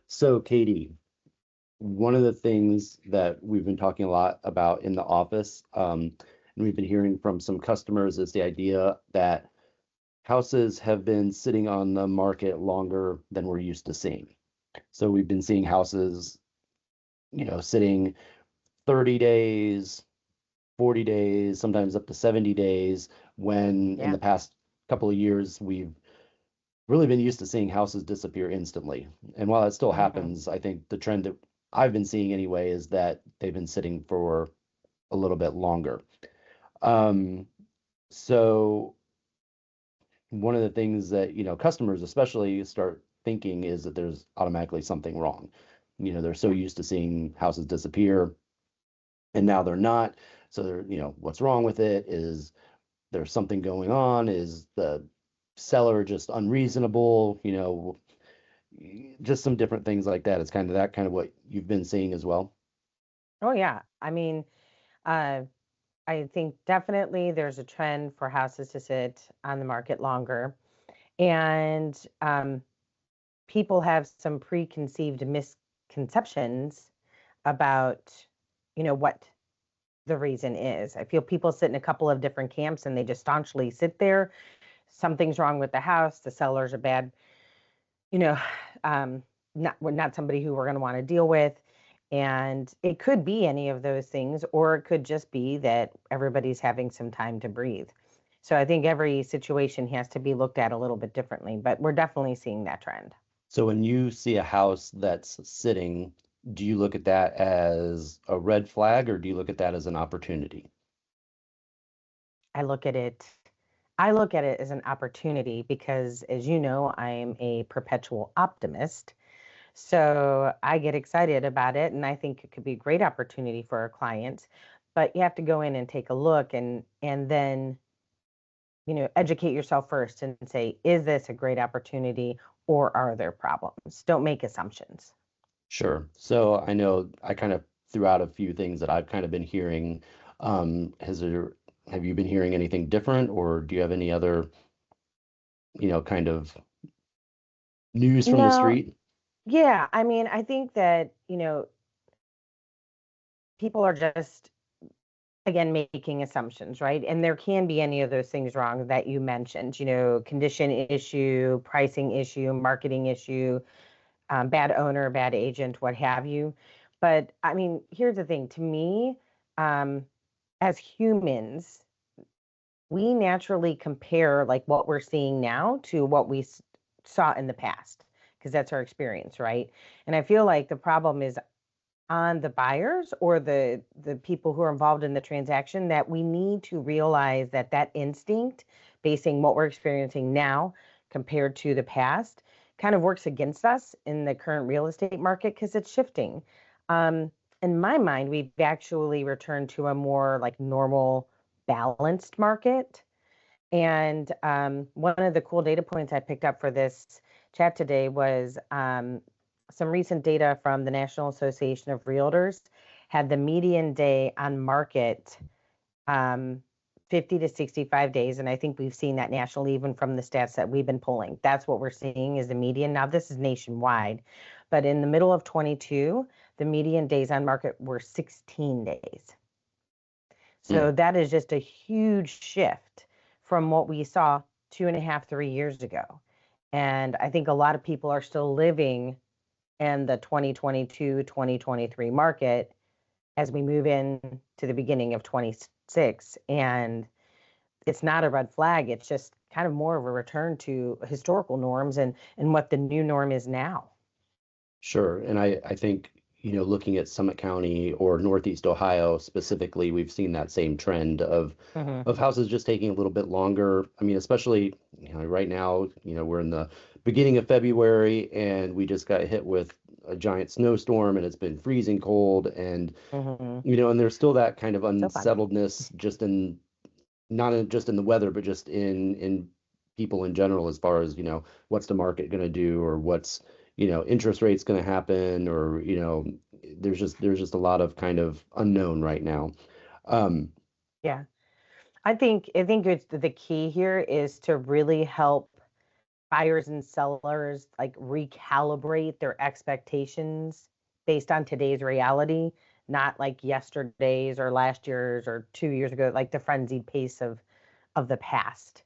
So, Katie, one of the things that we've been talking a lot about in the office, and we've been hearing from some customers, is the idea that houses have been sitting on the market longer than we're used to seeing. So we've been seeing houses, sitting 30 days, 40 days, sometimes up to 70 days, when in Yeah. the past couple of years, we've really been used to seeing houses disappear instantly. And while that still Hmm. happens, I think the trend that I've been seeing anyway is that they've been sitting for a little bit longer. Um, so one of the things that, customers especially start thinking is that there's automatically something wrong. They're so Yeah. used to seeing houses disappear and now they're not. So they're, what's wrong with it? Is there's something going on? Is the seller just unreasonable? Just some different things like that. It's kind of that kind of what you've been seeing as well. Oh, yeah. I mean, uh, I think definitely there's a trend for houses to sit on the market longer. And people have some preconceived misconceptions about, what the reason is. I feel people sit in a couple of different camps and they just staunchly sit there. Something's wrong with the house. The seller's a bad, you know, um, not somebody who we're going to want to deal with. And it could be any of those things, or it could just be that everybody's having some time to breathe. So I think every situation has to be looked at a little bit differently, but we're definitely seeing that trend. So when you see a house that's sitting, do you look at that as a red flag or do you look at that as an opportunity? I look at it I look at it as an opportunity because, as you know, I'm a perpetual optimist. So I get excited about it, and I think it could be a great opportunity for our clients. But you have to go in and take a look, and then educate yourself first and say, is this a great opportunity or are there problems? Don't make assumptions. Sure. So I know I kind of threw out a few things that I've kind of been hearing. Have you been hearing anything different or do you have any other, kind of news from the No, street? yeah, I mean, I think that people are just, again, making assumptions, right? And there can be any of those things wrong that you mentioned, condition issue, pricing issue, marketing issue, bad owner, bad agent, what have you. But I mean, here's the thing. To me, um, as humans, we naturally compare like what we're seeing now to what we saw in the past because that's our experience, right? And I feel like the problem is on the buyers or the people who are involved in the transaction, that we need to realize that that instinct, basing what we're experiencing now compared to the past, kind of works against us in the current real estate market because it's shifting. um, in my mind, we've actually returned to a more like normal, balanced market. And one of the cool data points I picked up for this chat today was some recent data from the National Association of Realtors had the median day on market um, 50 to 65 days. And I think we've seen that nationally, even from the stats that we've been pulling. That's what we're seeing is the median. Now, this is nationwide, but in the middle of 22, the median days on market were 16 days. Hmm. So that is just a huge shift from what we saw 2.5, 3 years ago. And I think a lot of people are still living in the 2022, 2023 market as we move in to the beginning of 26. And it's not a red flag. It's just kind of more of a return to historical norms and what the new norm is now. Sure. And I think, looking at Summit County or Northeast Ohio specifically, we've seen that same trend of Hmm. houses just taking a little bit longer. I mean, especially, right now, we're in the beginning of February and we just got hit with a giant snowstorm and it's been freezing cold and Hmm. and there's still that kind of So fun. unsettledness just in not in, just in the weather, but just in people in general, as far as, what's the market going to do or what's, interest rates going to happen or, there's just a lot of kind of unknown right now. Um, Yeah. I think it's the key here is to really help buyers and sellers like recalibrate their expectations based on today's reality, not like yesterday's or last year's or 2 years ago, like the frenzied pace of the past.